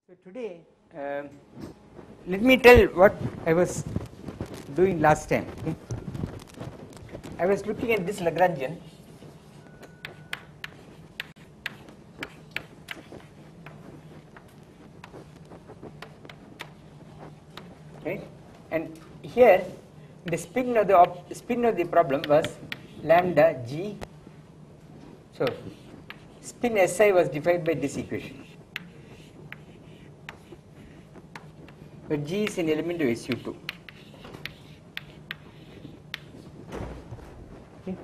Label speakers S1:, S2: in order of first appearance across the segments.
S1: So today, let me tell what I was doing last time. Okay? I was looking at this Lagrangian. Okay, and here the spin of the problem was lambda g. So spin Si was defined by this equation. But G is an element of SU2. Okay.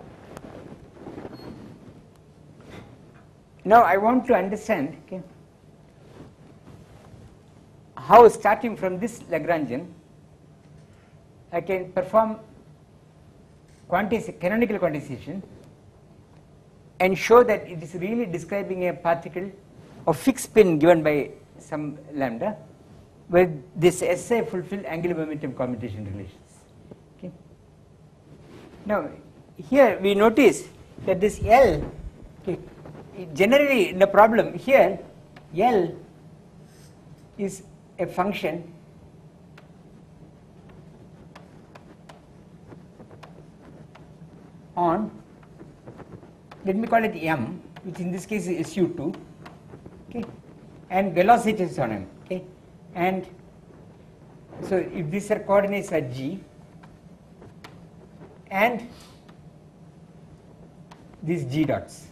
S1: Now I want to understand, okay, how starting from this Lagrangian I can perform canonical quantization and show that it is really describing a particle of fixed spin given by some lambda, where this Si fulfill angular momentum commutation relations. Okay. Now here we notice that this L, okay, generally in the problem here L is a function on, let me call it M, which in this case is SU2, okay, and velocity is on M. Okay. And so if these are coordinates are G and these G dots.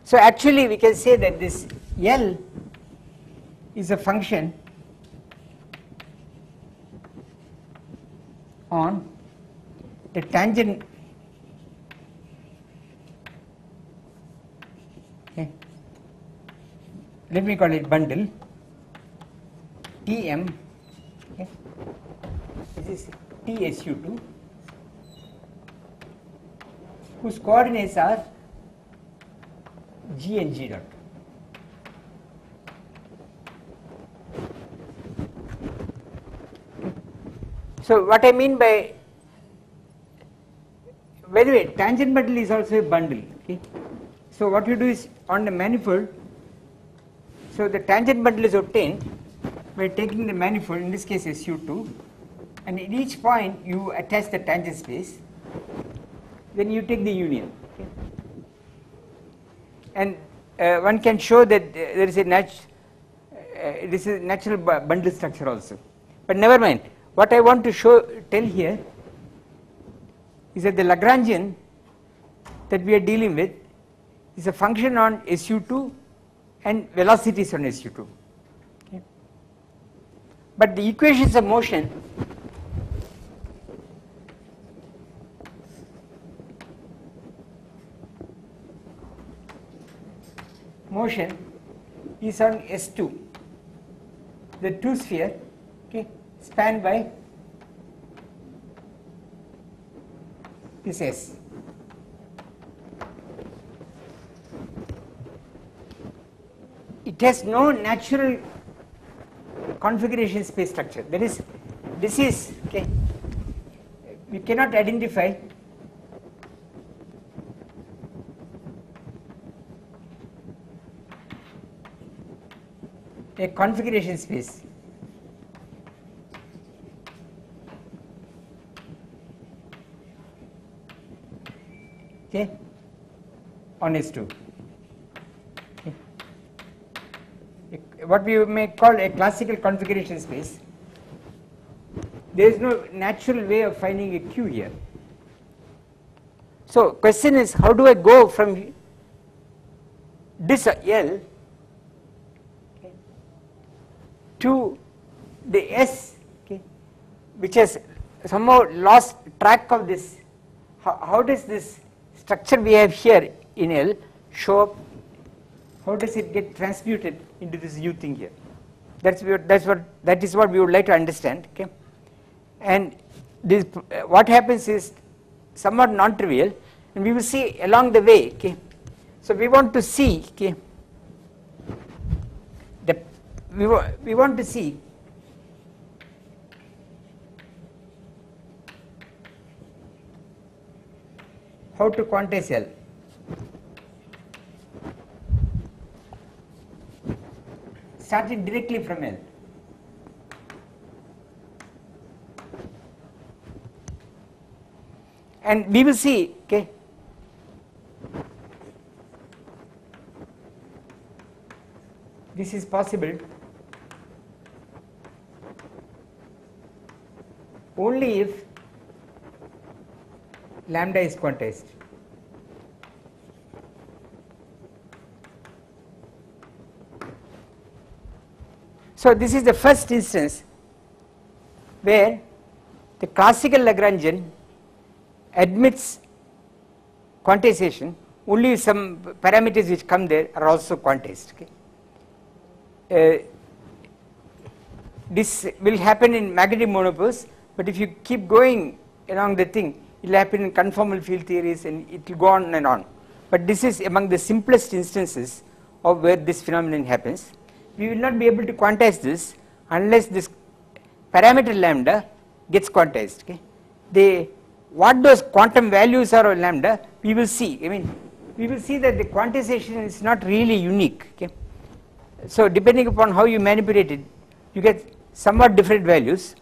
S1: So actually we can say that this L is a function on the tangent, okay, let me call it bundle Tm, okay, this is TSU2, whose coordinates are G and G dot. So what I mean by the way, tangent bundle is also a bundle. Okay. So what you do is on the manifold, so the tangent bundle is obtained by taking the manifold, in this case SU2, and at each point you attach the tangent space, then you take the union. Okay. And one can show that there is a this is natural bundle structure also. But never mind. What I want to tell here is that the Lagrangian that we are dealing with is a function on SU2 and velocities on SU2. Okay. But the equations of motion is on S2, the two sphere, okay, spanned by this S. It has no natural configuration space structure. That is, this is, okay, we cannot identify a configuration space. Okay, on S2. Okay. What we may call a classical configuration space. There is no natural way of finding a Q here. So question is, how do I go from this L, okay, to the S, okay, which has somehow lost track of this? How does this structure we have here in L show up? How does it get transmuted into this U thing here? That is what we would like to understand. Okay, and this what happens is somewhat non-trivial, and we will see along the way. Okay, so we want to see, okay, we want to see how to quantize L. starting directly from L. And we will see, okay, this is possible only if lambda is quantized. So this is the first instance where the classical Lagrangian admits quantization only if some parameters which come there are also quantized. Okay. This will happen in magnetic monopoles, but if you keep going along the thing, it will happen in conformal field theories and it will go on and on. But this is among the simplest instances of where this phenomenon happens. We will not be able to quantize this unless this parameter lambda gets quantized. Okay. What those quantum values are of lambda, we will see. I mean, we will see that the quantization is not really unique. Okay. So depending upon how you manipulate it, you get somewhat different values,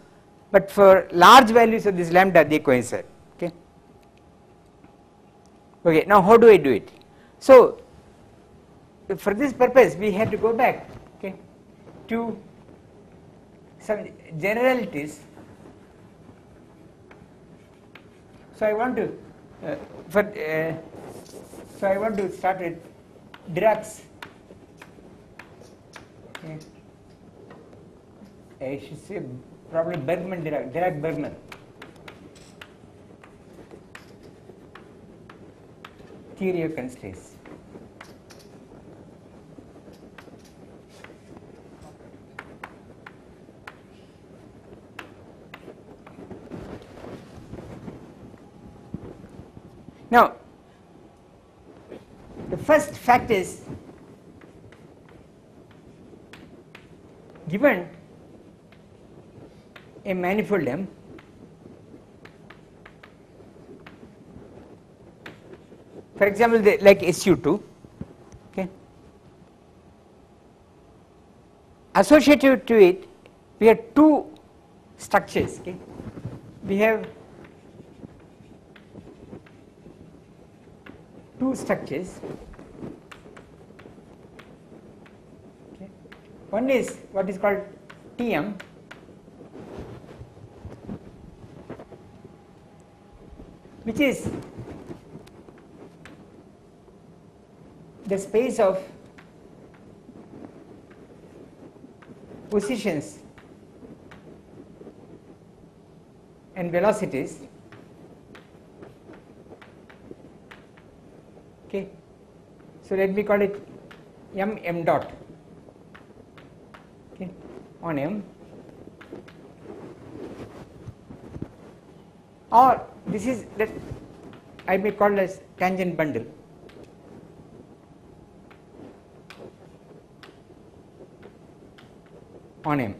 S1: but for large values of this lambda they coincide. Okay. Okay. Now how do I do it? So for this purpose we have to go back, okay, to some generalities. So I want to start with Dirac's. Okay. I should say probably Dirac-Bergman theory of constraints. Now, the first fact is, given a manifold M, for example, like SU2, okay, associated to it we have two structures. Okay. We have two structures. Okay. One is what is called Tm, which is the space of positions and velocities. Okay. So let me call it m dot, okay, on M, or this is that I may call as tangent bundle. On M.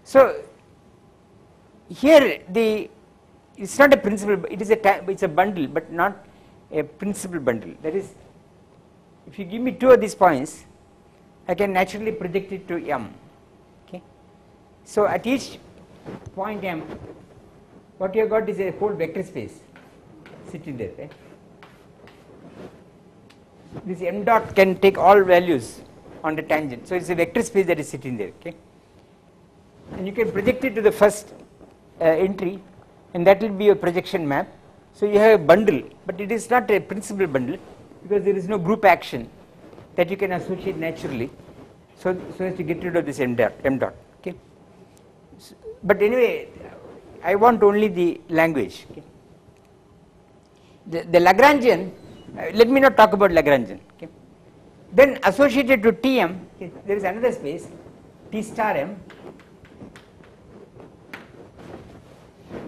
S1: So here it's not a principal, it's a bundle, but not a principal bundle. That is, if you give me two of these points, I can naturally project it to M. Okay. So at each point M, what you have got is a whole vector space sitting there, right? This M dot can take all values on the tangent, so it's a vector space that is sitting there. Okay. And you can project it to the first entry, and that will be a projection map. So you have a bundle, but it is not a principal bundle because there is no group action that you can associate naturally, so as to get rid of this M dot. Okay. So, but anyway, I want only the language. Okay. The Lagrangian, let me not talk about Lagrangian. Okay. Then associated to Tm, okay, there is another space, T star M,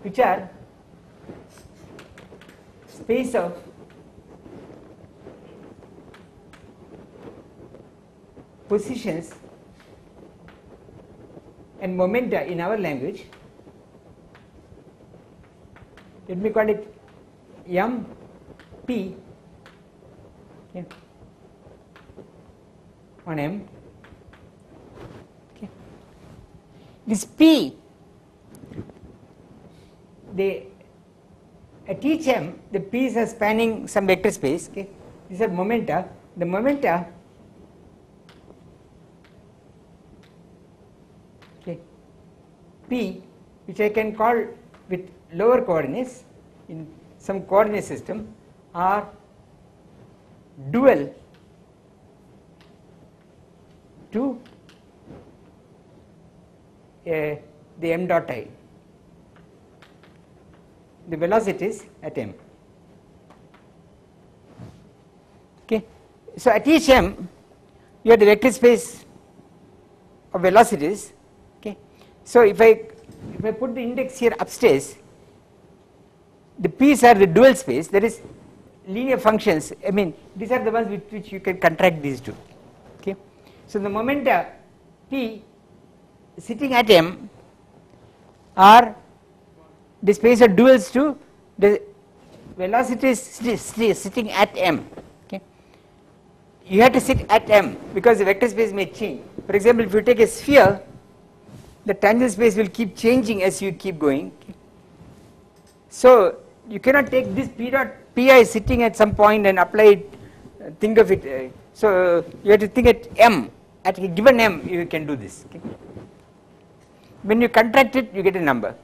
S1: which are space of positions and momenta in our language. Let me call it M P, okay, on M. Okay. This P, at each M, the P's are spanning some vector space. Okay. These are momenta. The momenta, okay, P, which I can call with lower coordinates in some coordinate system, are dual to the M dot I, the velocities at M. Okay. So at each M you have the vector space of velocities. Okay. So if I put the index here upstairs, the P's are the dual space, that is linear functions. I mean, these are the ones with which you can contract these two. Okay. So the momenta P sitting at M are the space of duals to the velocities sitting at M. Okay. You have to sit at M because the vector space may change. For example, if you take a sphere, the tangent space will keep changing as you keep going. Okay. So you cannot take this P dot Pi sitting at some point and apply it, think of it. So you have to think at M, at a given M you can do this. Okay. When you contract it, you get a number.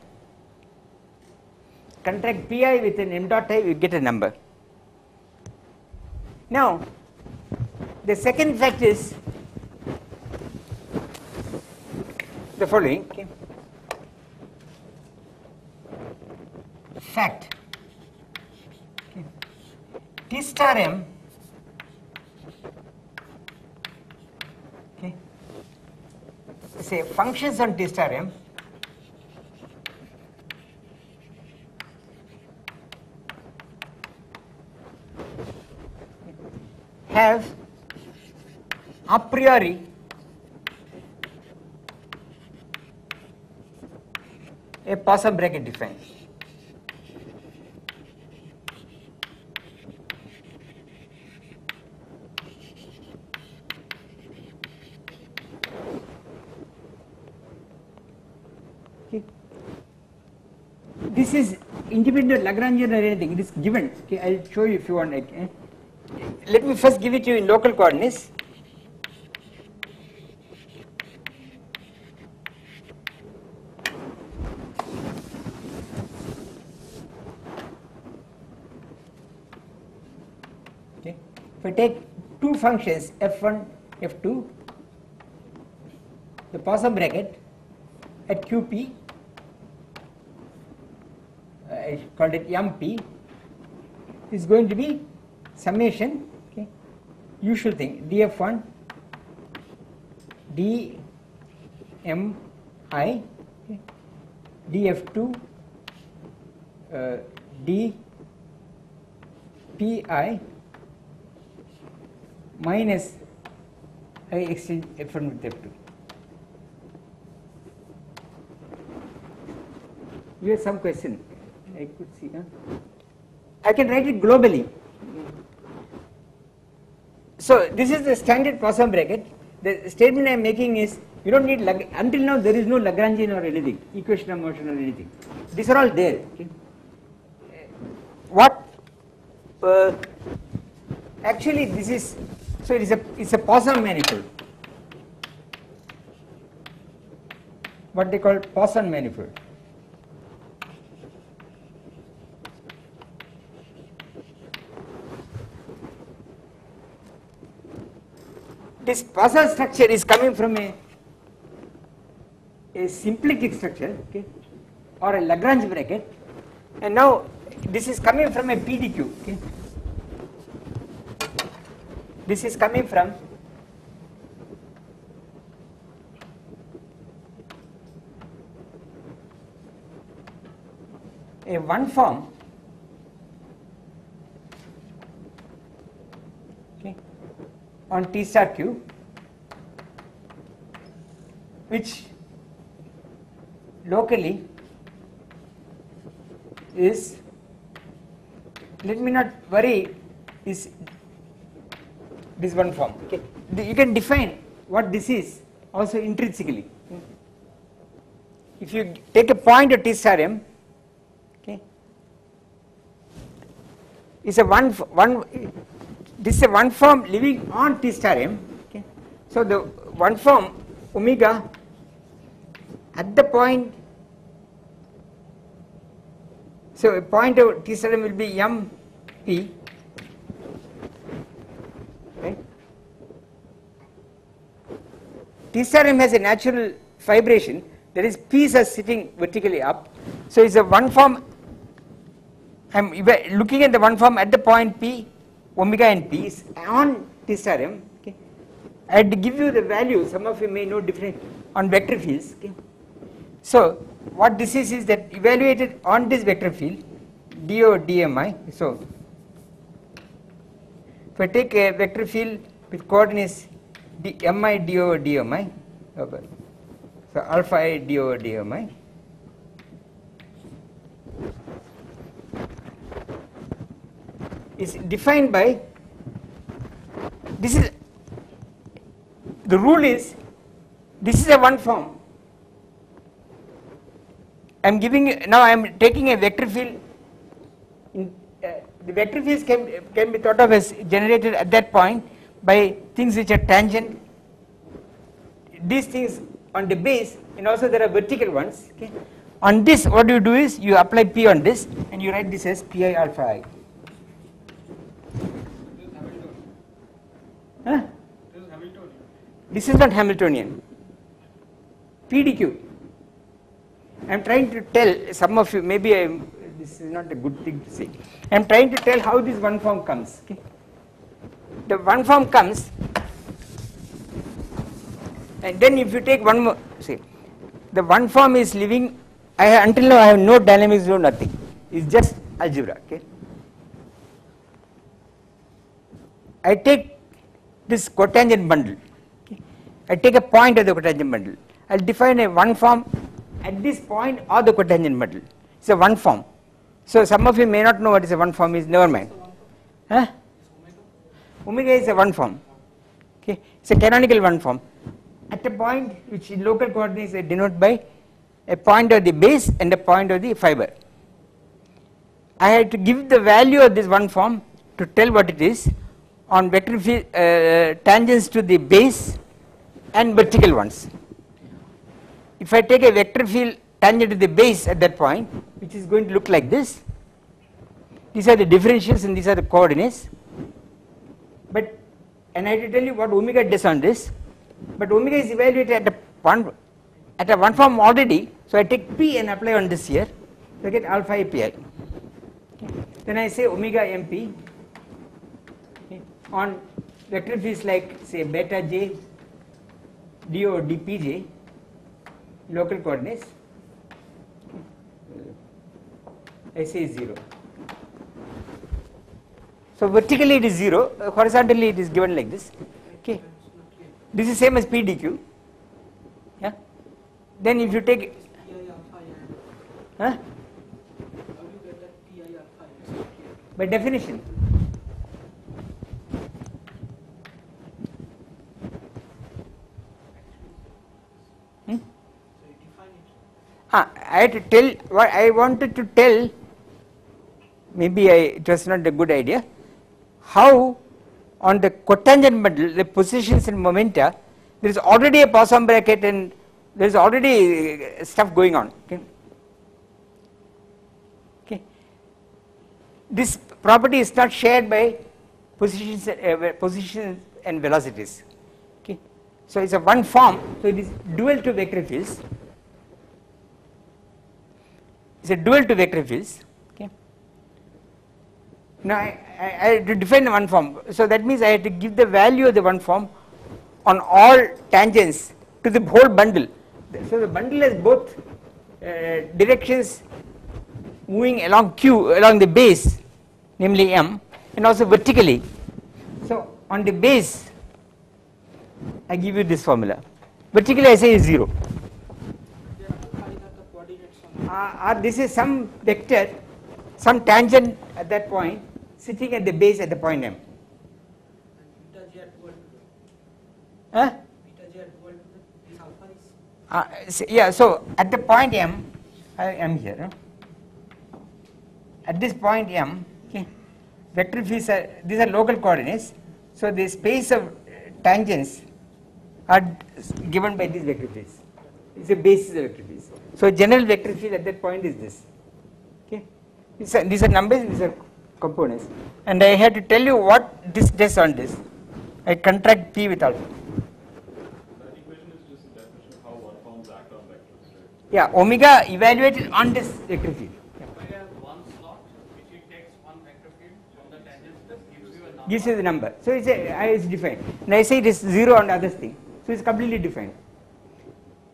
S1: Contract Pi with an M dot I, you get a number. Now the second fact is the following. Okay. Fact, okay. T star M, okay, say functions on T star M have a priori a Poisson bracket defined. Okay. This is independent Lagrangian or anything, it is given. Okay, I will show you if you want. Okay. Let me first give it to you in local coordinates. Okay. If I take two functions f1, f2, the Poisson bracket at qp, I called it mp, is going to be summation, okay, usual thing, df1 dmi, okay, df2 dpi minus I extend f1 with f2. You have some question, I could see. I can write it globally. So this is the standard Poisson bracket. The statement I am making is, you don't need, until now there is no Lagrangian or anything, equation of motion or anything. These are all there. Okay. What actually this is, so it's a Poisson manifold. What they call Poisson manifold. This Poisson structure is coming from a symplectic structure, okay, or a Lagrange bracket, and now this is coming from a PDQ. Okay. This is coming from a one form, okay, on T star Q, which locally is, let me not worry, is this one form. Okay, you can define what this is also intrinsically. If you take a point at T star m, okay, is a this is a one form living on T star m. Okay, so the one form omega at the point, so a point of T star m will be m p. Right? T star m has a natural vibration, that is p's are sitting vertically up, so it's a one form. I am looking at the one form at the point p, omega and p is on T star m. Okay, I had to give you the value, some of you may know different on vector fields. Okay, so what this is that evaluated on this vector field do dmi. So if I take a vector field with coordinates mi d over dmi, so alpha I d over dmi, is defined by, this is the rule is, this is a one form. I am giving, now I am taking a vector field in, the vector fields can be thought of as generated at that point by things which are tangent, these things on the base, and also there are vertical ones. Okay, on this what you do is you apply p on this and you write this as pi alpha I. Huh? This is not Hamiltonian. PDQ. I am trying to tell some of you, maybe this is not a good thing to say. I am trying to tell how this one form comes. Okay? The one form comes, and then if you take one more, say, the one form is living. Until now I have no dynamics, no nothing. It's just algebra. Okay? I take this cotangent bundle. Okay? I take a point of the cotangent bundle. I will define a one form at this point or the cotangent bundle. It's a one form. So some of you may not know what is a one form is, never mind. Huh? Omega is a one form. Okay? It's a canonical one form. At a point which in local coordinates are denoted by a point of the base and a point of the fiber. I had to give the value of this one form to tell what it is on vector field tangents to the base and vertical ones. If I take a vector field tangent to the base at that point, which is going to look like this, these are the differentials and these are the coordinates, but, and I have to tell you what omega does on this, but omega is evaluated at a one form already, so I take p and apply on this here, so I get alpha I pi. Okay. Then I say omega mp, okay, on vector fields like say beta j d over dpj, local coordinates, I say 0. So vertically it is 0, horizontally it is given like this. Okay, this is same as PDQ. Yeah. Then if you take, huh? By definition. I had to tell what I wanted to tell, maybe it was not a good idea, how on the cotangent bundle the positions and momenta there is already a Poisson bracket and there is already stuff going on. Okay. Okay. This property is not shared by positions and velocities. Okay. So it's a one form, so it is dual to vector fields. It's a dual to vector fields. Okay. Now I had to define the one form, so that means I had to give the value of the one form on all tangents to the whole bundle. So the bundle has both directions moving along q, along the base, namely m, and also vertically. So on the base I give you this formula, vertically I say is 0. This is some vector, some tangent at that point sitting at the base at the point m. Huh?
S2: Beta j are equal to this alpha is.
S1: Yeah, so at the point M, I am here. Huh? At this point M, okay, vector fields are, these are local coordinates. So the space of tangents are given by these vector fields. It's a basis of vector fields. So general vector field at that point is this. Okay, these are numbers, these are components, and I have to tell you what this does on this. I contract P with alpha.
S3: That equation is just a definition of how one forms act on vectors, right?
S1: Yeah, omega evaluated on this vector field.
S4: I have one slot which it takes one vector field from the tangent plus gives you a number.
S1: Gives you the number. So it's defined. Now I say it is 0 on the other thing. So it's completely defined.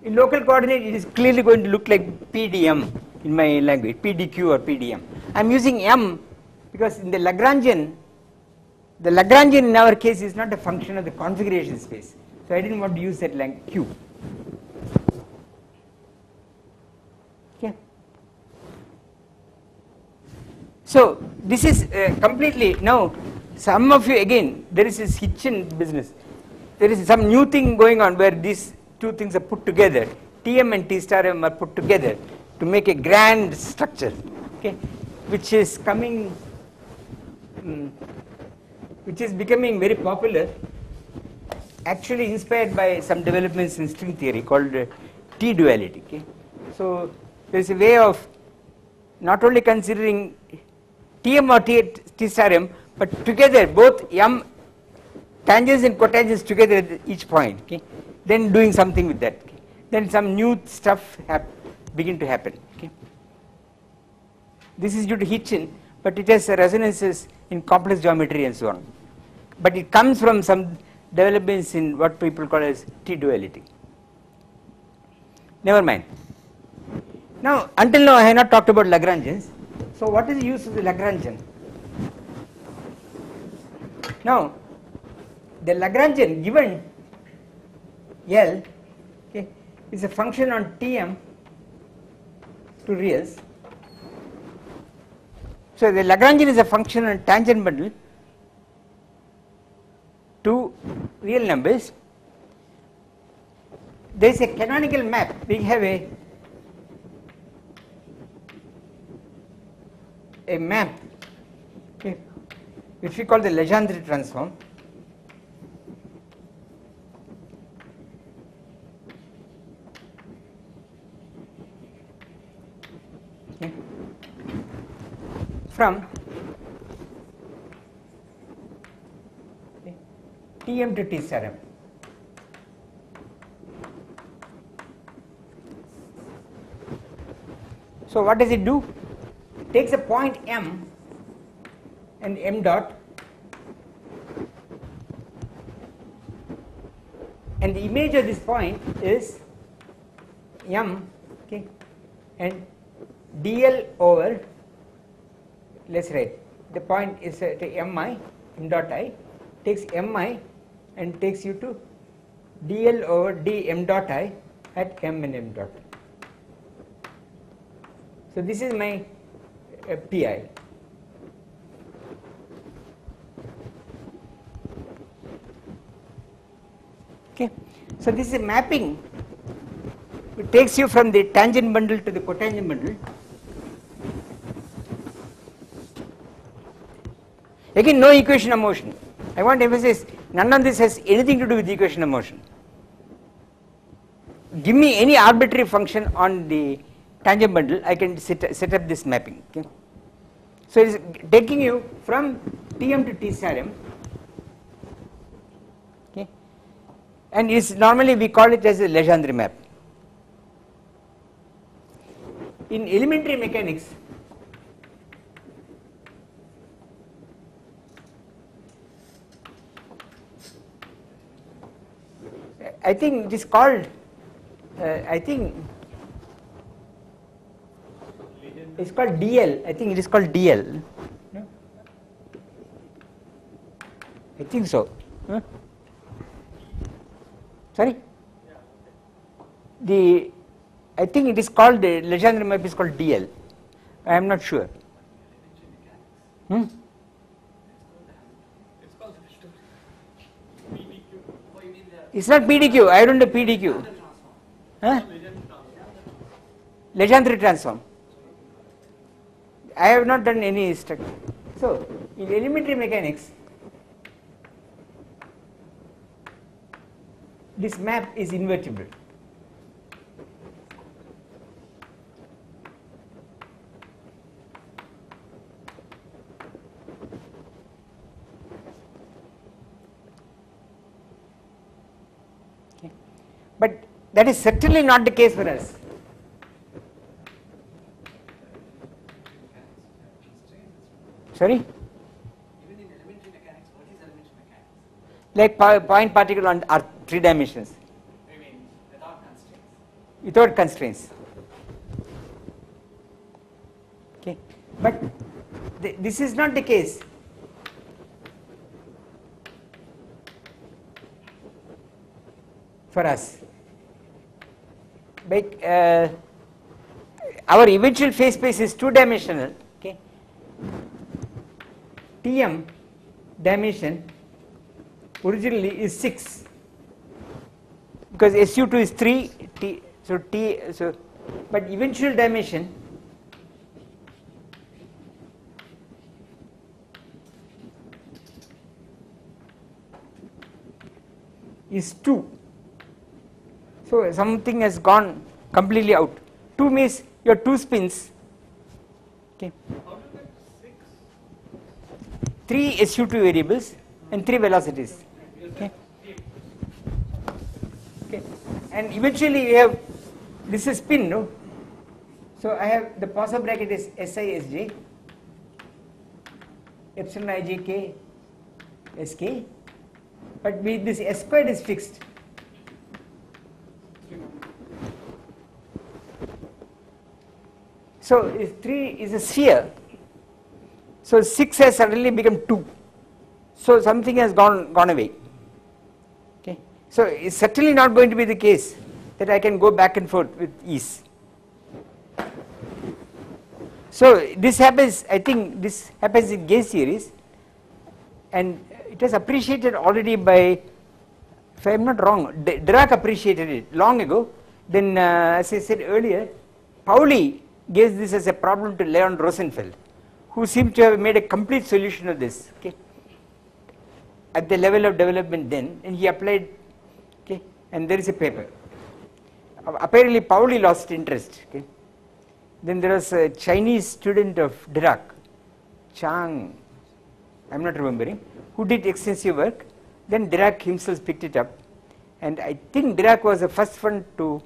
S1: In local coordinate, it is clearly going to look like PDM in my language, PDQ or PDM. I am using M because in the Lagrangian in our case is not a function of the configuration space. So I didn't want to use that like Q. Okay. So this is completely, now some of you again, there is this Hitchin business. There is some new thing going on where these two things are put together. Tm and T star M are put together to make a grand structure, okay, which is coming, which is becoming very popular, actually inspired by some developments in string theory called T duality. Okay. So there is a way of not only considering Tm or T star M, but together both M tangents and cotangents together at each point. Okay. Then doing something with that. Okay. Then some new stuff begin to happen. Okay. This is due to Hitchin, but it has resonances in complex geometry and so on. But it comes from some developments in what people call as T duality. Never mind. Now, until now I have not talked about Lagrangians. So what is the use of the Lagrangian? Now, the Lagrangian given L, okay, is a function on Tm to reals. So the Lagrangian is a function on tangent bundle to real numbers. There is a canonical map. We have a map, okay, which we call the Legendre transform. Okay. From Tm to T star M. So what does it do? It takes a point M and M dot, and the image of this point is M, okay, and dl over, let's write, the point is to Mi, M dot I, takes Mi and takes you to dl over d M dot I at M and M dot. So this is my Pi. Okay. So this is a mapping. It takes you from the tangent bundle to the cotangent bundle. Again, no equation of motion. I want to emphasize, none of this has anything to do with the equation of motion. Give me any arbitrary function on the tangent bundle, I can set up this mapping. Okay. So it is taking you from Tm to T star M, okay, and is normally we call it as a Legendre map. In elementary mechanics, I think it is called, it's called DL. I think it is called DL. No? I think so. Huh? Sorry? I think it is called, the Legendre map is called DL. I am not sure.
S4: It's called PDQ.
S2: you mean the
S1: It's not PDQ. I don't do PDQ.
S2: transform?
S1: Huh? Legendre transform. I have not done any structure. So, in elementary mechanics, this map is invertible. Okay. But that is certainly not the case for us. Sorry?
S2: Even in elementary mechanics, what is elementary mechanics?
S1: Like point particle are 3 dimensions
S2: I mean, without constraints.
S1: without constraints. Okay, but this is not the case. For us, like our eventual phase space is 2-dimensional. Okay, Tm dimension originally is 6 because SU2 is 3 T, so but eventual dimension is 2. So something has gone completely out. 2 means your 2 spins. Okay.
S4: How do you get 6?
S1: 3 SU2 variables and 3 velocities. Okay. Okay. And eventually we have this is spin, no? So I have the Poisson bracket is SI SJ, epsilon ij k sk, but with this S squared is fixed. So if 3 is a sphere, so 6 has suddenly become 2. So something has gone away. Okay. So it's certainly not going to be the case that I can go back and forth with ease. So this happens, I think this happens in gauge series, and it was appreciated already by, if I am not wrong, Dirac appreciated it long ago. Then as I said earlier, Pauli gave this as a problem to Leon Rosenfeld, who seemed to have made a complete solution of this, okay, at the level of development then, and he applied, okay, and there is a paper. Apparently Pauli lost interest, okay. Then there was a Chinese student of Dirac, Chang, I am not remembering, who did extensive work. Then Dirac himself picked it up, and I think Dirac was the first one to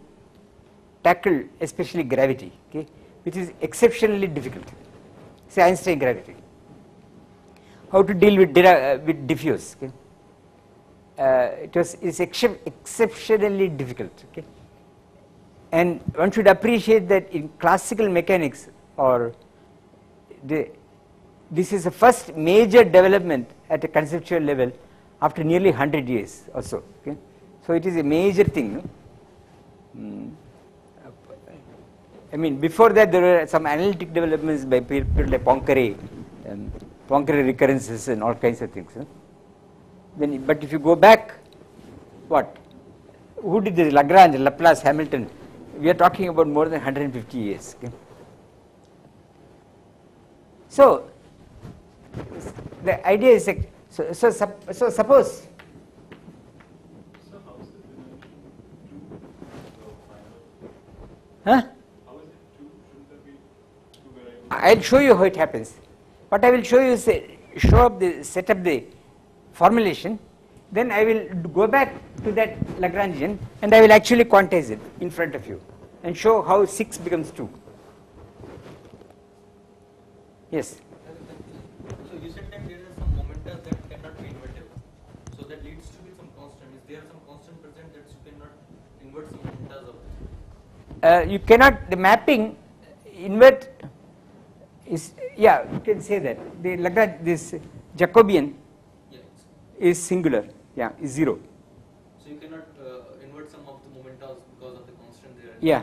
S1: tackle especially gravity, okay, which is exceptionally difficult. Say Einstein gravity, how to deal with with diffuse. Okay, is exceptionally difficult. Okay, and one should appreciate that in classical mechanics, or this is the first major development at a conceptual level after nearly 100 years or so. Okay, so it is a major thing. No? I mean, before that there were some analytic developments by people like Poincaré, Poincaré recurrences and all kinds of things. Then, but if you go back, what? Who did this? Lagrange, Laplace, Hamilton. We are talking about more than 150 years. Okay? So the idea is like, so suppose.
S3: So how is the dimension 2 so final?
S1: Huh?
S3: How is it 2? Shouldn't there be 2 variables?
S1: I'll show you how it happens. What I will show you is set up the formulation, then I will go back to that Lagrangian and I will actually quantize it in front of you and show how 6 becomes 2. Yes.
S4: So you said that there are some momenta that cannot be inverted. So that leads to be some constant. Is there some constant present that you cannot invert some momentas of?
S1: You cannot, the mapping invert is, yeah, you can say that. The Lagrange, this Jacobian is singular, yeah, is 0.
S4: So you cannot invert some of the momentas because of the constant there.
S1: Yeah.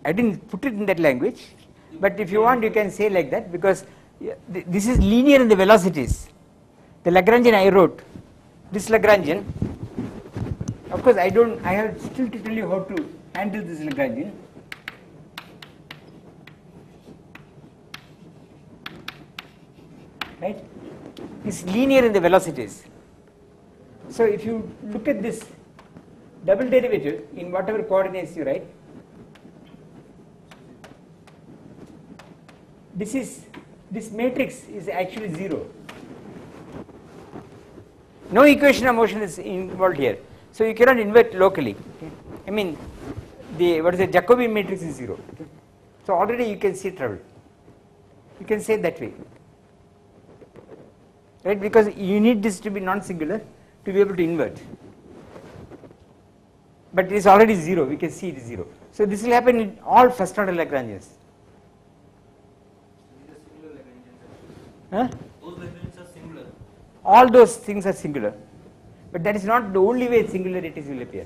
S1: I didn't put it in that language, but if you want you can say like that, because this is linear in the velocities. The Lagrangian I wrote this Lagrangian. Of course, I have still to tell you how to handle this Lagrangian. Right? It's linear in the velocities. So if you look at this double derivative in whatever coordinates you write, this matrix is actually 0. No equation of motion is involved here, so you cannot invert locally. Okay? I mean, the Jacobian matrix is 0. Okay? So already you can see trouble. You can say that way, right? Because you need this to be non-singular to be able to invert. But it is already 0. We can see it is 0. So this will happen in all first order Lagrangians. Huh?
S4: Those Lagrangians are singular.
S1: All those things are singular, but that is not the only way singularities will appear.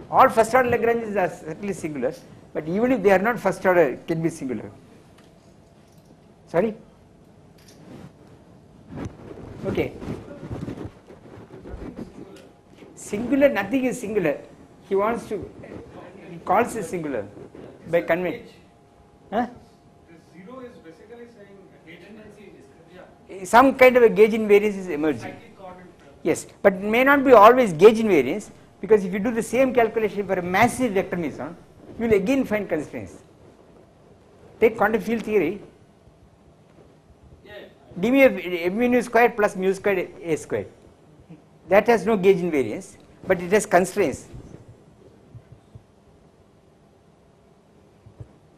S1: All first order Lagrangians are certainly singular, but even if they are not first order, it can be singular. Sorry? Okay. Singular, nothing is singular. He wants to, he calls it singular by convention. Huh?
S3: Zero is basically saying tendency is
S1: Some kind of a gauge invariance is emerging. Yes, but it may not be always gauge invariance, because if you do the same calculation for a massive vector meson, you will again find constraints. Take quantum field theory. dv of m mu squared plus mu squared a squared. That has no gauge invariance, but it has constraints.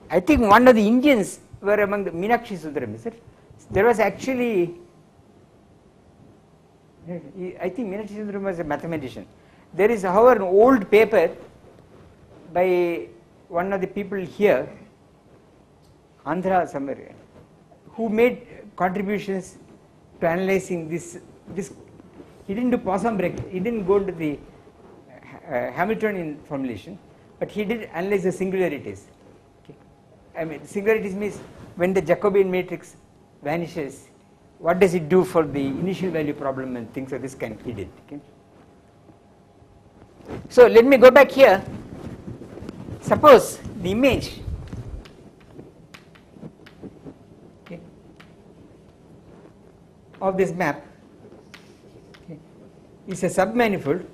S1: I think one of the Indians were among the Meenakshi Sundaram, is it? There was actually, I think Meenakshi Sundaram was a mathematician. There is, however, an old paper by one of the people here, Andhra somewhere, who made contributions to analyzing this. He didn't do Poisson bracket, he didn't go to the Hamiltonian formulation, but he did analyze the singularities. Okay. I mean, singularities means when the Jacobian matrix vanishes, what does it do for the initial value problem and things of this kind he did. Okay. So let me go back here. Suppose the image of this map is a submanifold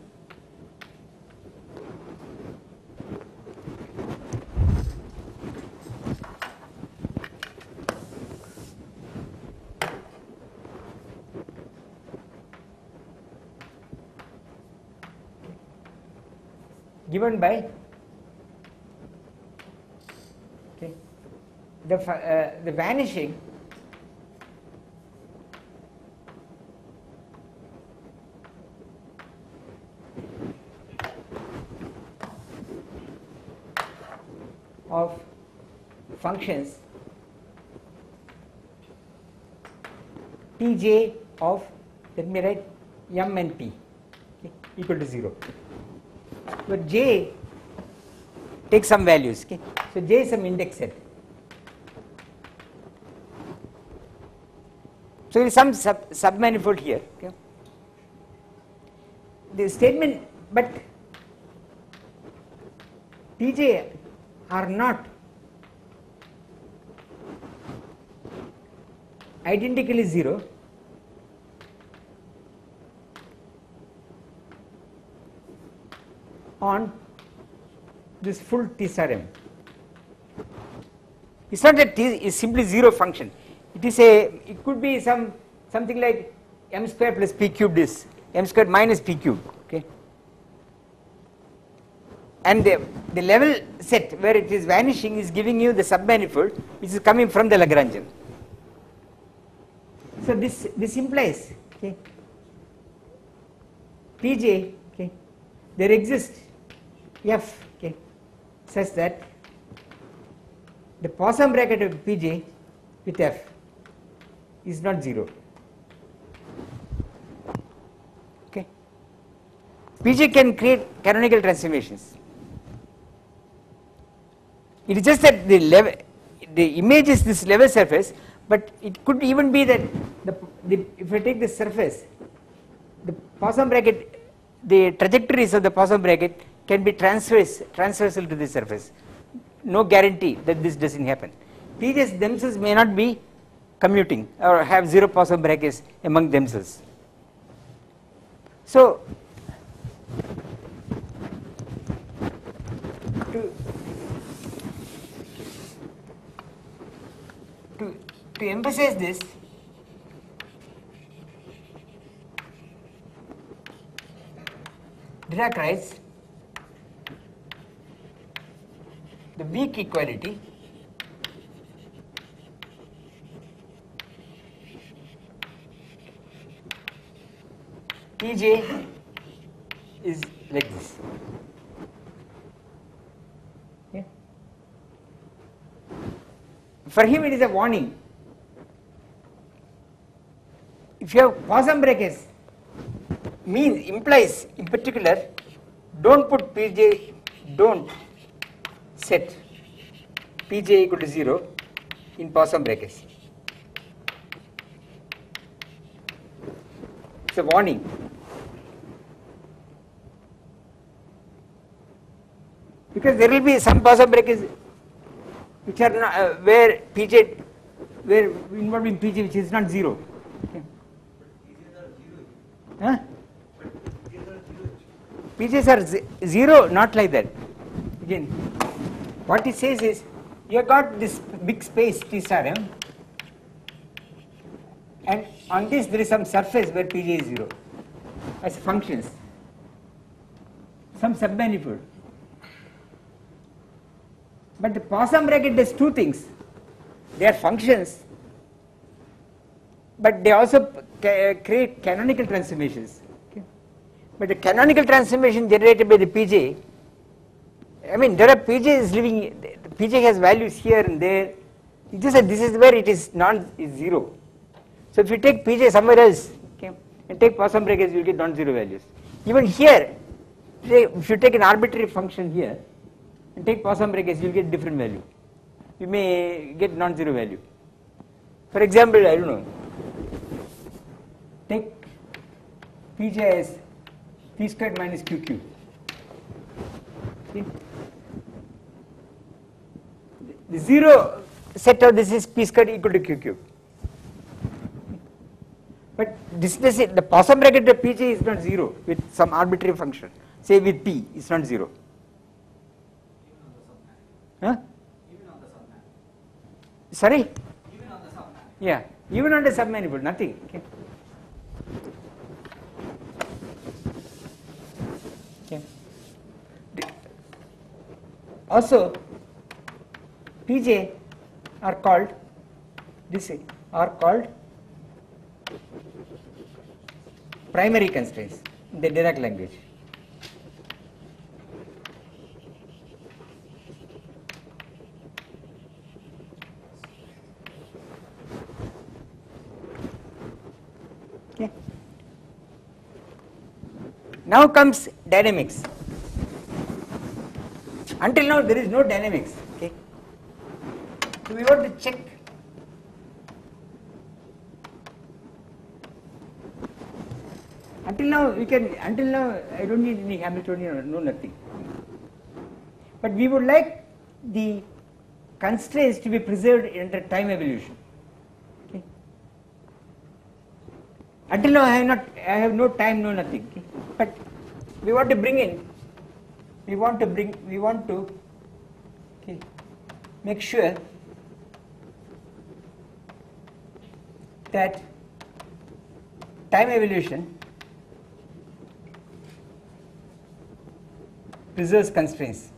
S1: given by the vanishing of functions Tj of, let me write m and p, okay, equal to 0. But j take some values. Okay. So j is some index set. So there is some submanifold here. Okay. The statement, but Tj are not identically 0 on this full T star m. It's not that T is simply 0 function. It is it could be something like m square plus p cubed is m square minus p cube. Okay. And the level set where it is vanishing is giving you the submanifold which is coming from the Lagrangian. So this implies, okay, Pj, okay, there exists f, okay, such that the Poisson bracket of Pj with f is not 0. Okay. Pj can create canonical transformations. It is just that the image is this level surface, but it could even be that if I take this surface Poisson bracket, the trajectories of the Poisson bracket can be transversal to the surface. No guarantee that this doesn't happen. PJs themselves may not be commuting or have zero Poisson brackets among themselves. So to emphasize this, Dirac writes the weak equality Pj is like this. Okay. For him it is a warning. If you have Poisson brackets, implies in particular, don't put Pj, don't set Pj equal to 0 in Poisson brackets. It's a warning. Because there will be some Poisson brackets which are not, where Pj, where involved in Pj which is not 0. Okay. Huh? Pj's are 0, not like that. Again, what it says is you have got this big space T star M, and on this there is some surface where Pj is 0 as functions, some submanifold. But the Poisson bracket does two things. They are functions, but they also create canonical transformations. Okay. But the canonical transformation generated by the Pj, I mean there are Pj's living, Pj has values here and there. You just said this is where it is non-zero. So if you take Pj somewhere else, okay, and take Poisson brackets, you will get non-zero values. Even here, if you take an arbitrary function here and take Poisson brackets, you will get different value. You may get non-zero value. For example, I don't know, take Pj as p squared minus qq. See? The zero set of this is p squared equal to qq. But this the Poisson bracket of Pj is not 0 with some arbitrary function. Say with p, it's not 0. Huh?
S2: Even on the submanifold.
S1: Sorry?
S2: Even on the submanifold.
S1: Yeah, even on the submanifold, nothing. Okay. Okay. Also, Pj are called primary constraints in the Dirac language. Okay. Now comes dynamics. Until now there is no dynamics. Okay. So we want to check until now I don't need any Hamiltonian or no nothing. But we would like the constraints to be preserved under time evolution. Okay. Until now I have no time, no nothing. Okay. But we want to okay, make sure that time evolution preserves constraints.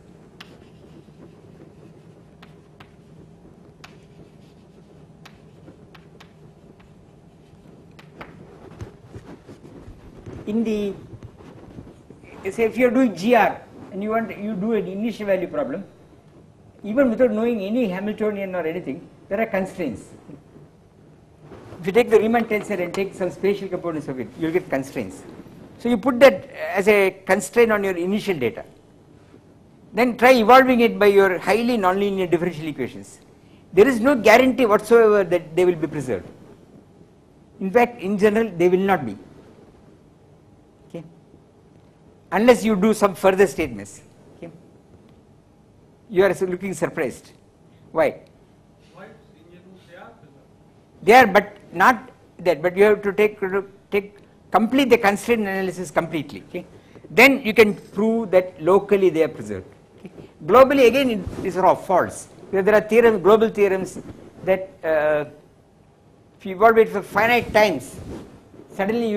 S1: In the, say if you are doing GR and you do an initial value problem, even without knowing any Hamiltonian or anything, there are constraints. If you take the Riemann tensor and take some spatial components of it, you will get constraints. So you put that as a constraint on your initial data. Then try evolving it by your highly nonlinear differential equations. There is no guarantee whatsoever that they will be preserved. In fact, in general, they will not be. unless you do some further statements. Okay. You are looking surprised. Why?
S3: Why? They are preserved.
S1: They are, but not that. But you have to complete the constraint analysis completely. Okay. Then you can prove that locally they are preserved. Okay. Globally, again, these are all false. Because there are theorems, global theorems that if you evaluate for finite times, suddenly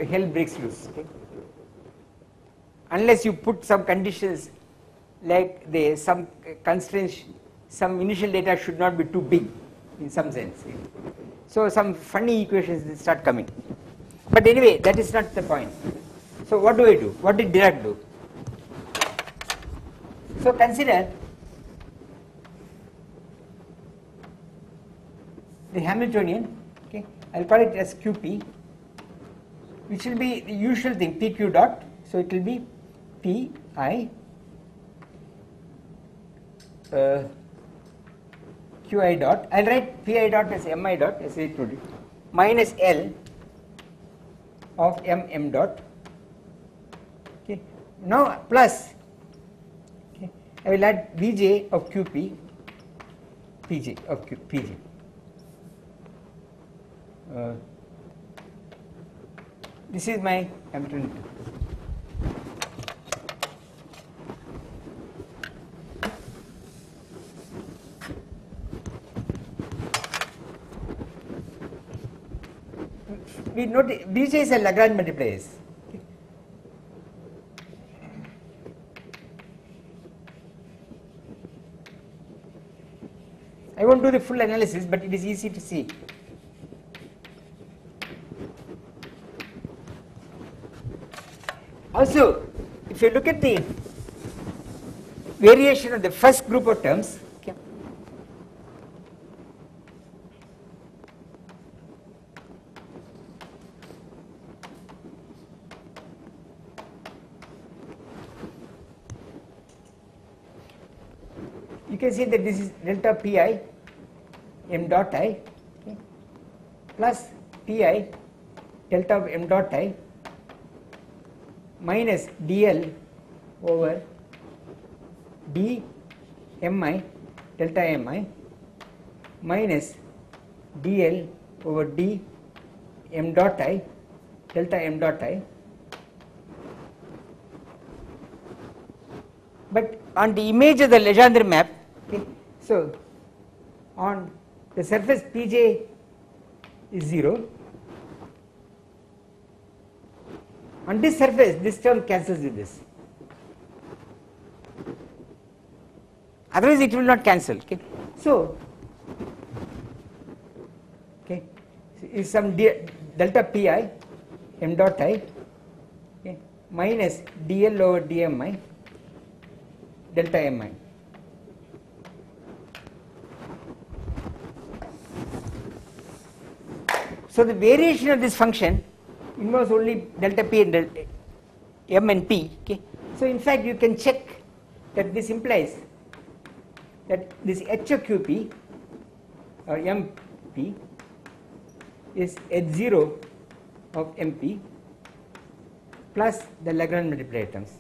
S1: hell breaks loose. Okay. Unless you put some conditions like some constraints, some initial data should not be too big in some sense. So some funny equations start coming. But anyway, that is not the point. So what do I do? What did Dirac do? So consider the Hamiltonian, okay, I will call it as QP, which will be the usual thing, PQ dot, so it will be PI QI dot, I will write PI dot as MI dot as I told you, minus L of M dot, okay. Now plus, okay, I will add Vj of Qp, Pj of Pj. This is my Hamiltonian. We note Bj is a Lagrange multipliers. Okay. I won't do the full analysis, but it is easy to see. Also, if you look at the variation of the first group of terms, okay, you can see that this is delta pi m dot I, okay, plus pi delta of m dot I minus dl over d mi delta mi minus dl over d m dot I delta m dot I. But on the image of the Legendre map, okay, so on the surface Pj is 0. On this surface, this term cancels with this. Otherwise, it will not cancel. Okay. So, okay, is some delta pi m dot I, okay, minus dl over dmi delta mi. So the variation of this function involves only delta p and delta m and p. Okay. So in fact, you can check that this implies that this h of qp or mp is h0 of mp plus the Lagrange multiplier terms.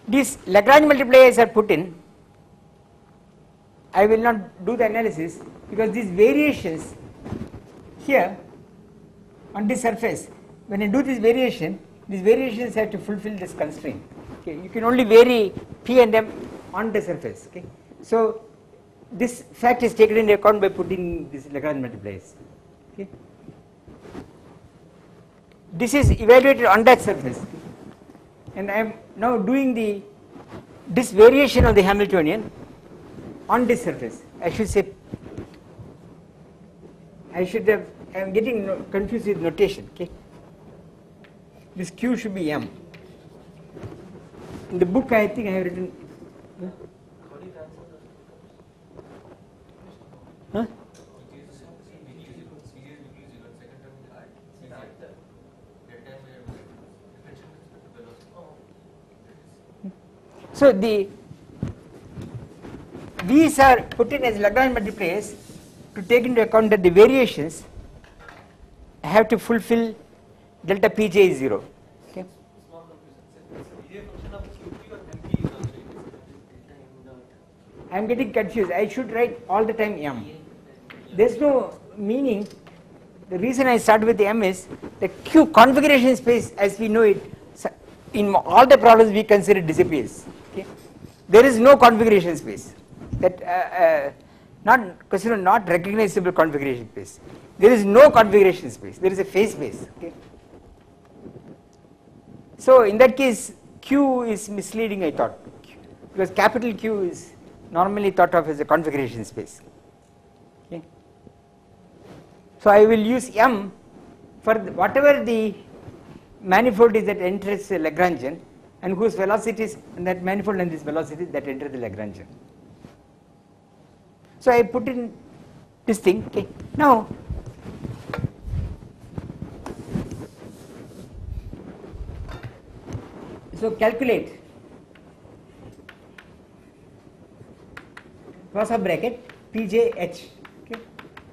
S1: These Lagrange multipliers are put in. I will not do the analysis because these variations here on this surface, when I do this variation, these variations have to fulfill this constraint. Okay, you can only vary p and m on the surface. Okay, so this fact is taken into account by putting these Lagrange multipliers. Okay, this is evaluated on that surface. And I am now doing this variation of the Hamiltonian on this surface. I should say, I am getting confused with notation. Okay, this Q should be M. In the book, I think I have written. Huh? So these are put in as Lagrange multipliers to take into account that the variations have to fulfill delta Pj is 0. Okay.
S4: Small confusion. Is a function of QP or MP is also
S1: I am getting confused. I should write all the time m. There is no meaning. The reason I start with the m is the Q configuration space as we know it in all the problems we consider disappears. Okay. There is no configuration space that not recognizable configuration space. There is no configuration space. There is a phase space. Okay. So in that case, Q is misleading, I thought, because capital Q is normally thought of as a configuration space. Okay. So I will use M for whatever the manifold is that enters the Lagrangian and whose velocities and that manifold and this velocity that enter the Lagrangian. So I put in this thing. Okay. Now so calculate cross of bracket Pj h, okay,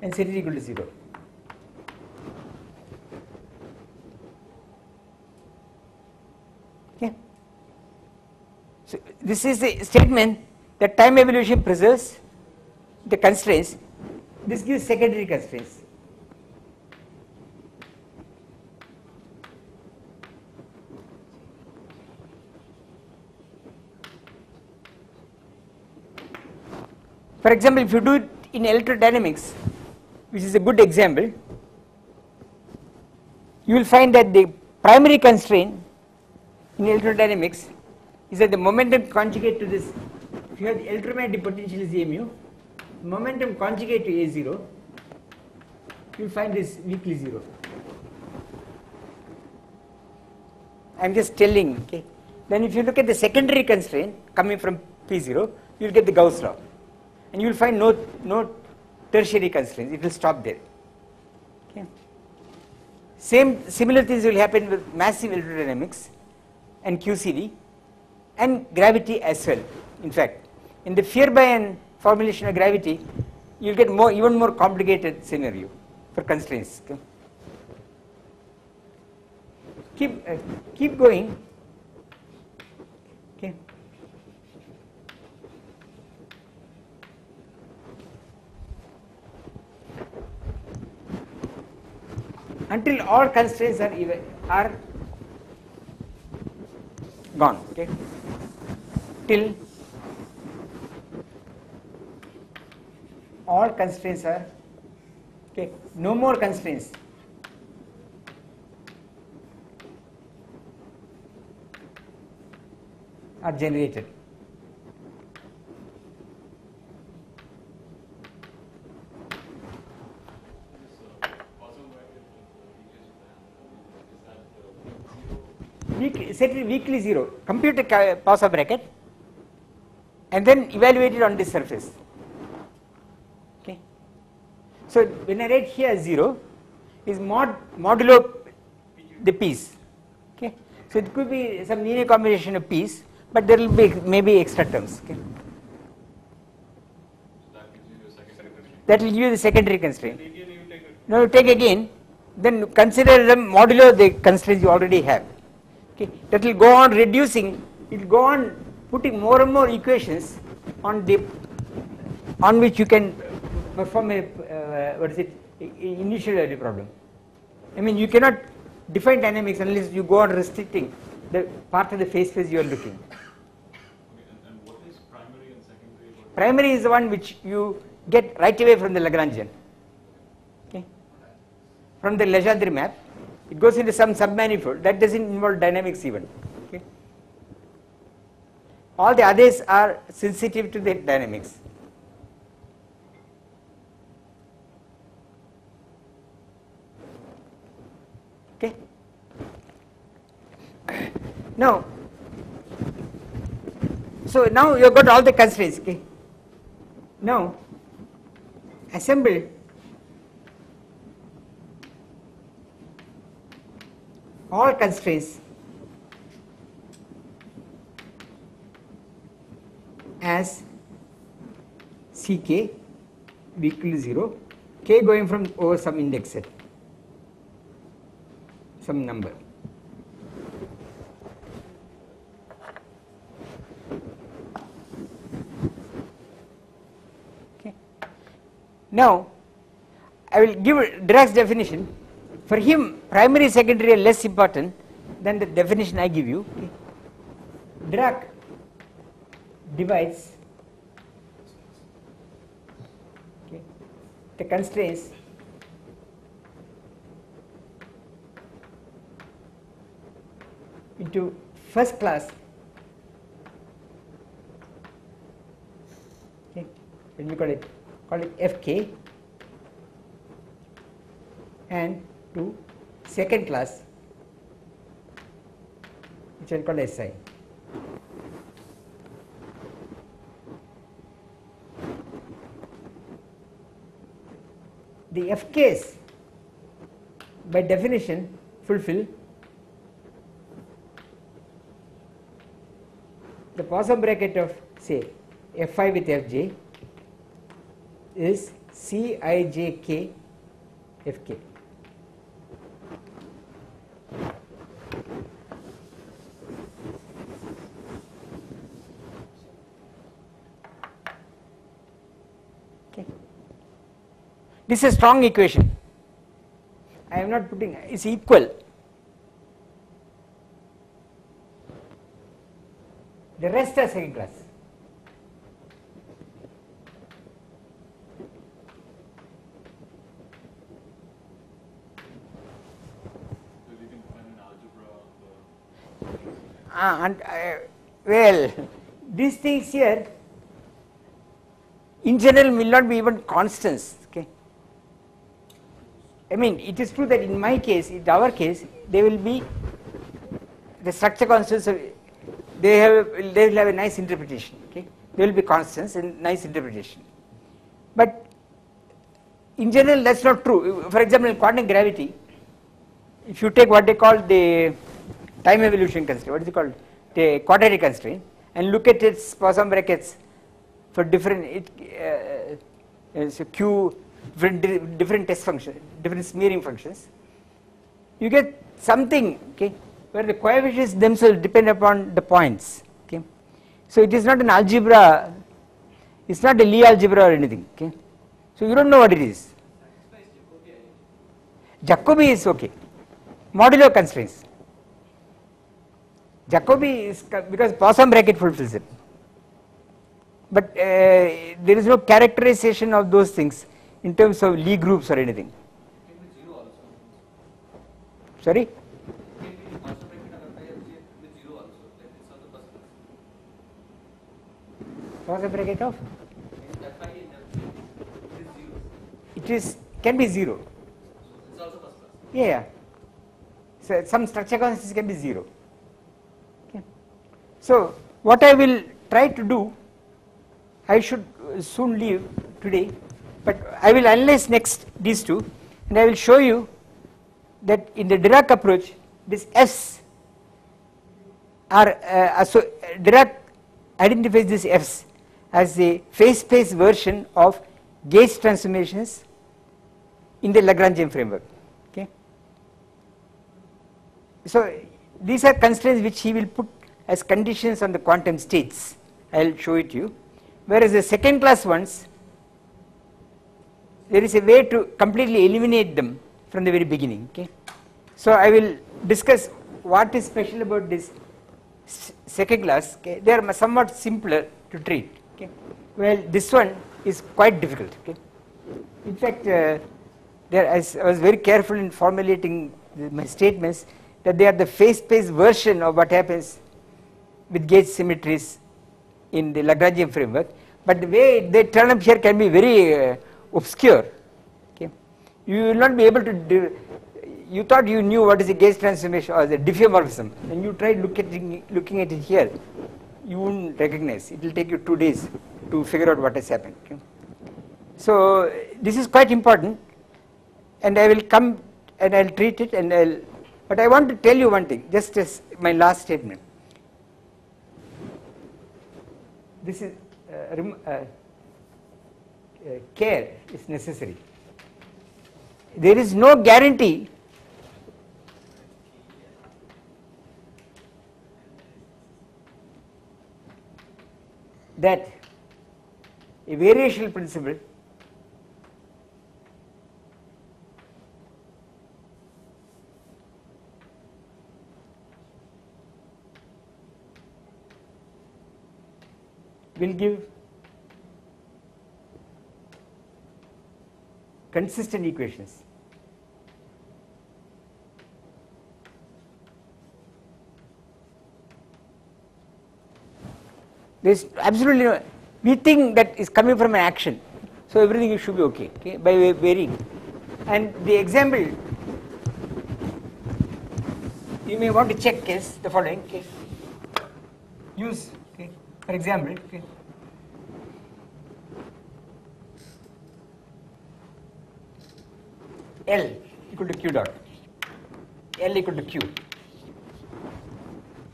S1: and set it equal to 0. Okay. So this is the statement that time evolution preserves the constraints. This gives secondary constraints. For example, if you do it in electrodynamics, which is a good example, you will find that the primary constraint in electrodynamics is that the momentum conjugate to this, if you have the electromagnetic potential is mu, momentum conjugate to A0, you will find this weakly 0. I am just telling, okay. Then if you look at the secondary constraint coming from P0, you will get the Gauss law. And you will find no tertiary constraints, it will stop there. Okay. Similar things will happen with massive electrodynamics and QCD and gravity as well. In fact, in the Fierbayan formulation of gravity, you will get even more complicated scenario for constraints. Okay. Keep going. Okay. Until all constraints are gone. Okay. Till all constraints are, okay, no more constraints are generated. Set it weakly 0, compute a Poisson bracket and then evaluate it on this surface. Okay. So when I write here 0 is modulo the piece. Okay. So it could be some linear combination of piece, but there will be maybe extra terms. Okay. That will give you the secondary constraint. Now you take again, then consider them modulo the constraints you already have. Okay. That will go on reducing, it will go on putting more and more equations on which you can perform a initial value problem. I mean, you cannot define dynamics unless you go on restricting the part of the phase space you are looking.
S3: Okay, and what is primary and secondary?
S1: Primary is the one which you get right away from the Lagrangian. Okay. From the Legendre map. It goes into some submanifold that doesn't involve dynamics even. Okay. All the others are sensitive to the dynamics. Okay. Now, so now you have got all the constraints. Okay. Now, assemble all constraints as Ck be equal to 0, k going from over some index set, some number. Okay. Now I will give Dirac's definition. For him, primary, secondary are less important than the definition I give you. Okay. Dirac divides the constraints into first class, okay, let me call it Fk, and to second class, which I will call Si. The Fk's by definition fulfill the Poisson bracket of, say, Fi with Fj isCijk Fk. This is a strong equation. I am not putting, it's equal. The rest are second class.
S3: So you can define an algebra on
S1: Well, these things here in general will not be even constants. Okay. I mean, it is true that in my case, in our case, they will be the structure constants. They will have a nice interpretation. Okay, they will be constants and nice interpretation. But in general, that's not true. For example, in quantum gravity, if you take what they call the time evolution constraint, what is it called, the quadratic constraint, and look at its Poisson brackets for different Q. Different test functions, different smearing functions, you get something, okay, where the coefficients themselves depend upon the points. Okay, so it is not an algebra, it's not a Lie algebra or anything. Okay, so you don't know what it is. Jacobi is okay. Modulo constraints. Jacobi is because Poisson bracket fulfills it, but there is no characterization of those things in terms of Lie groups or anything. Sorry? Poisson bracket of? It is can be 0. Yeah. So some structure constants can be 0. Okay. So what I will try to do, I should soon leave today, but I will analyze next these two, and I will show you that in the Dirac approach, these F's are so Dirac identifies these F's as a phase space version of gauge transformations in the Lagrangian framework. Okay. So these are constraints which he will put as conditions on the quantum states. I will show it to you. Whereas the second class ones, there is a way to completely eliminate them from the very beginning. Okay. So I will discuss what is special about this second class. Okay. They are somewhat simpler to treat. Okay. Well, this one is quite difficult. Okay. In fact, I was very careful in formulating my statements that they are the phase space version of what happens with gauge symmetries in the Lagrangian framework, but the way they turn up here can be very obscure. Okay. You will not be able to do, you thought you knew what is a gauge transformation or the diffeomorphism, and you tried looking at it here, you won't recognize. It will take you 2 days to figure out what has happened. Okay. So this is quite important, and I will come and I will treat it, but I want to tell you one thing, just as my last statement. This is care is necessary. There is no guarantee that a variational principle will give consistent equations. There is absolutely no, we think that is coming from an action, so everything should be okay, okay, by varying. And the example you may want to check is the following, okay. Use, okay, for example, okay, L equal to Q dot, L equal to Q,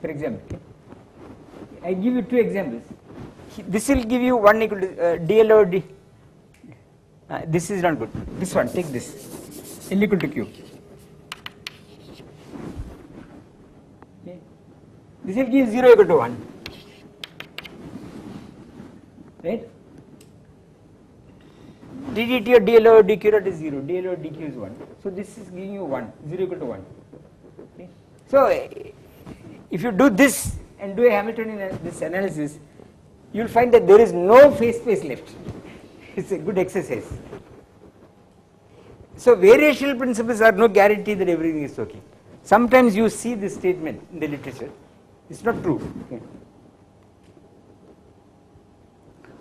S1: for example, okay. I give you two examples. This will give you one equal to dl over d. This is not good. This one, take this. L equal to Q. Okay. This will give 0 equal to 1. Right? ddt or dl over dq dot is 0. dl over dq is 1. So this is giving you 1. 0 equal to 1. Okay. So if you do this and do a Hamiltonian this analysis, you will find that there is no phase space left. It's a good exercise. So variational principles are no guarantee that everything is okay. Sometimes you see this statement in the literature. It's not true.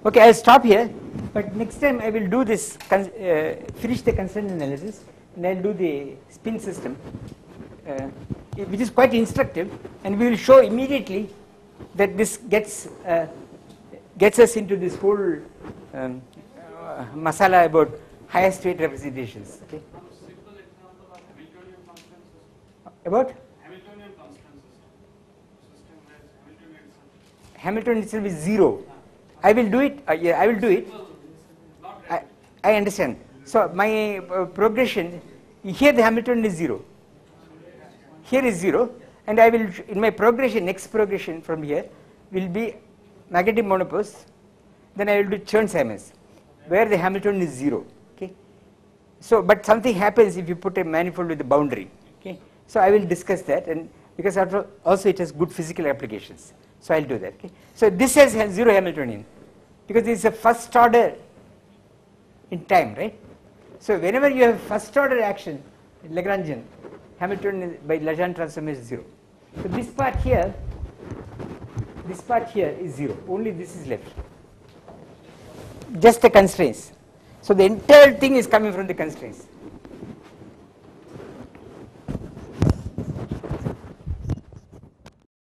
S1: Okay, I'll stop here, but next time I will do this, finish the constraint analysis, and I'll do the spin system, which is quite instructive, and we will show immediately that this gets us into this whole masala about higher state representations. Okay.
S3: Simple example of Hamiltonian constant system.
S1: About
S3: Hamiltonian constant system where Hamiltonian itself.
S1: Hamilton itself is 0. I will do it. Yeah, I will do it. I understand. So my progression here, the Hamilton is 0. Here is 0, and I will in my progression, next progression from here will be magnetic monopause. Then I will do Chern-Simons, where the Hamilton is 0. Okay. So, but something happens if you put a manifold with a boundary. Okay. So I will discuss that, and because after all, also it has good physical applications. So I'll do that. Okay. So this has 0 Hamiltonian because it's a first order in time, right? So whenever you have first order action, Lagrangian, Hamilton by Legendre transform is 0. So this part here is 0. Only this is left. Just the constraints. So the entire thing is coming from the constraints.